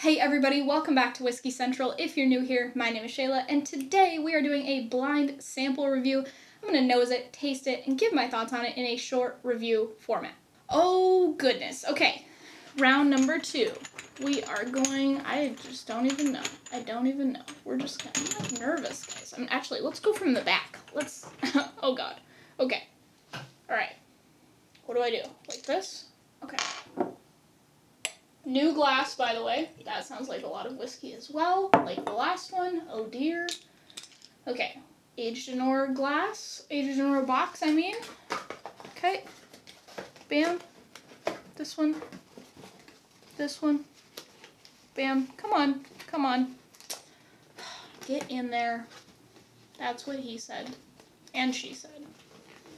Hey everybody, welcome back to Whiskey Central. If you're new here, my name is Shayla, and today we are doing a blind sample review. I'm going to nose it, taste it, and give my thoughts on it in a short review format. Oh goodness. Okay, round number 2. We are going, I just don't even know. I don't even know. We're just kind of like nervous, guys. Actually, let's go from the back. Oh god. Okay. Alright. What do I do? Like this? Okay. New glass, by the way. That sounds like a lot of whiskey as well, like the last one. Oh dear. Okay. Aged in ore glass. Aged in ore box, I mean. Okay. Bam. This one. This one. Bam. Come on. Come on. Get in there. That's what he said. And she said.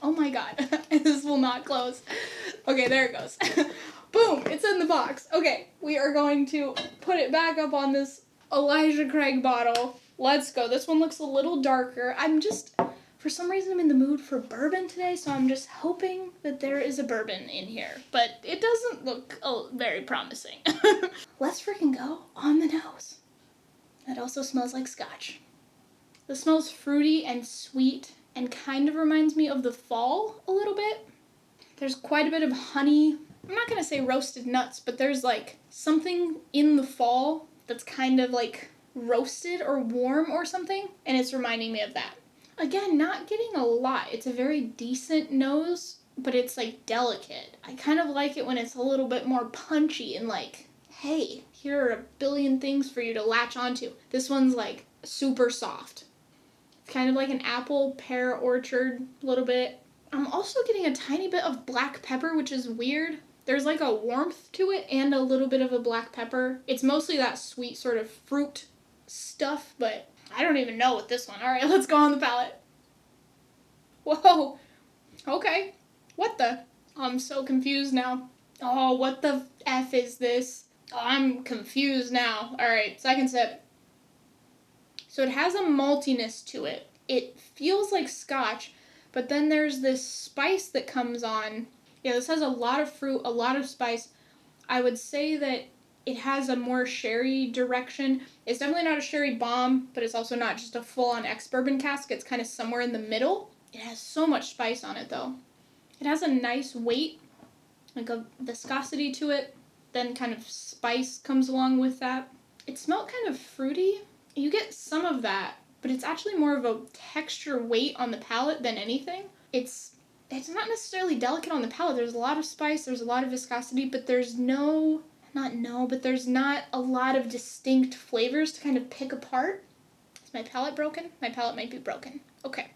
Oh my god. This will not close. Okay, there it goes. Boom! It's in the box. Okay, we are going to put it back up on this Elijah Craig bottle. Let's go. This one looks a little darker. For some reason, I'm in the mood for bourbon today, so I'm just hoping that there is a bourbon in here. But it doesn't look very promising. Let's freaking go on the nose. It also smells like scotch. This smells fruity and sweet and kind of reminds me of the fall a little bit. There's quite a bit of honey. I'm not going to say roasted nuts, but there's like something in the fall that's kind of like roasted or warm or something, and it's reminding me of that. Again, not getting a lot. It's a very decent nose, but it's like delicate. I kind of like it when it's a little bit more punchy and like, hey, here are a billion things for you to latch onto. This one's like super soft. It's kind of like an apple pear orchard a little bit. I'm also getting a tiny bit of black pepper, which is weird. There's like a warmth to it and a little bit of a black pepper. It's mostly that sweet sort of fruit stuff, but I don't even know with this one. All right, let's go on the palate. Whoa. Okay. What the? I'm so confused now. Oh, what the F is this? Oh, I'm confused now. All right, second sip. So it has a maltiness to it. It feels like scotch, but then there's this spice that comes on. Yeah, this has a lot of fruit, a lot of spice. I would say that it has a more sherry direction. It's definitely not a sherry bomb, but it's also not just a full-on ex-bourbon cask. It's kind of somewhere in the middle. It has so much spice on it, though. It has a nice weight, like a viscosity to it. Then kind of spice comes along with that. It smelled kind of fruity. You get some of that, but it's actually more of a texture weight on the palate than anything. It's not necessarily delicate on the palate. There's a lot of spice, there's a lot of viscosity, but there's there's not a lot of distinct flavors to kind of pick apart. Is my palate broken? My palate might be broken. Okay.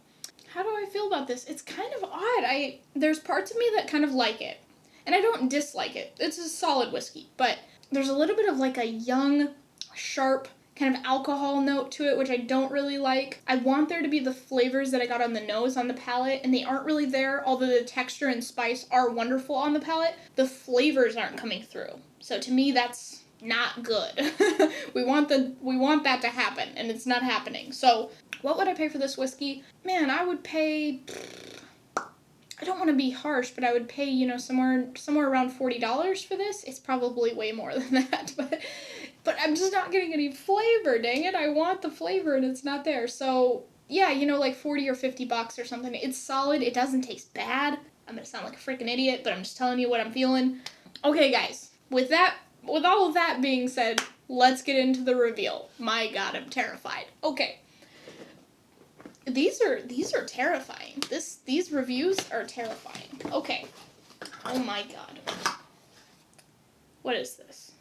How do I feel about this? It's kind of odd. There's parts of me that kind of like it, and I don't dislike it. It's a solid whiskey, but there's a little bit of like a young, sharp, kind of alcohol note to it, which I don't really like. I want there to be the flavors that I got on the nose, on the palate, and they aren't really there, although the texture and spice are wonderful on the palate. The flavors aren't coming through. So to me, that's not good. We want that to happen, and it's not happening. So what would I pay for this whiskey? Man, I would pay, I don't want to be harsh, but I would pay, somewhere around $40 for this. It's probably way more than that, but I'm just not getting any flavor, dang it. I want the flavor and it's not there. So, yeah, like 40 or 50 bucks or something. It's solid. It doesn't taste bad. I'm going to sound like a freaking idiot, but I'm just telling you what I'm feeling. Okay, guys. With all of that being said, let's get into the reveal. My god, I'm terrified. Okay. These are terrifying. These reviews are terrifying. Okay. Oh my god. What is this?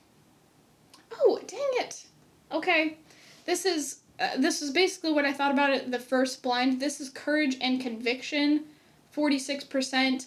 Oh, dang it. Okay. This is basically what I thought about it the first blind. This is Courage and Conviction, 46%.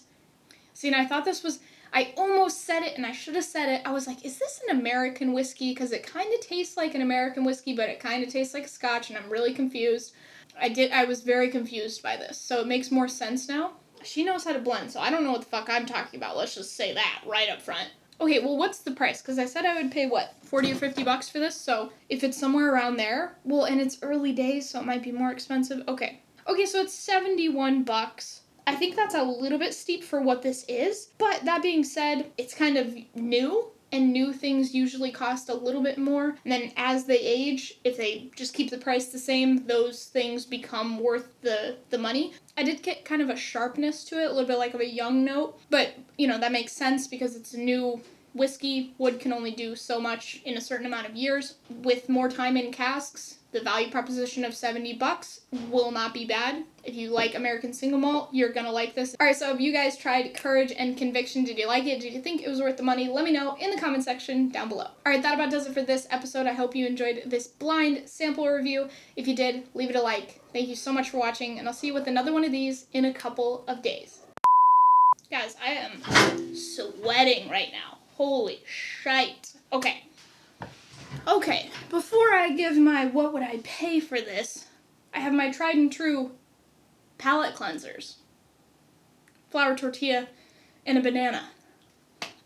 See, and I thought this was, I almost said it, and I should have said it. I was like, is this an American whiskey? Because it kind of tastes like an American whiskey, but it kind of tastes like a scotch, and I'm really confused. I was very confused by this, so it makes more sense now. She knows how to blend, so I don't know what the fuck I'm talking about. Let's just say that right up front. Okay, well, what's the price? Because I said I would pay, 40 or 50 bucks for this? So if it's somewhere around there, well, and it's early days, so it might be more expensive. Okay, so it's 71 bucks. I think that's a little bit steep for what this is, but that being said, it's kind of new, and new things usually cost a little bit more. And then as they age, if they just keep the price the same, those things become worth the money. I did get kind of a sharpness to it, a little bit like of a young note, but you know, that makes sense because it's a new whiskey. Wood can only do so much in a certain amount of years. With more time in casks, the value proposition of $70 will not be bad. If you like American single malt, you're gonna like this. All right, so have you guys tried Courage and Conviction? Did you like it? Did you think it was worth the money? Let me know in the comment section down below. All right, that about does it for this episode. I hope you enjoyed this blind sample review. If you did, leave it a like. Thank you so much for watching, and I'll see you with another one of these in a couple of days. Guys, I am sweating right now. Holy shite. Okay, before I give my what would I pay for this, I have my tried and true palate cleansers. Flour tortilla and a banana.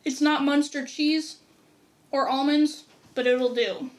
It's not Munster cheese or almonds, but it'll do.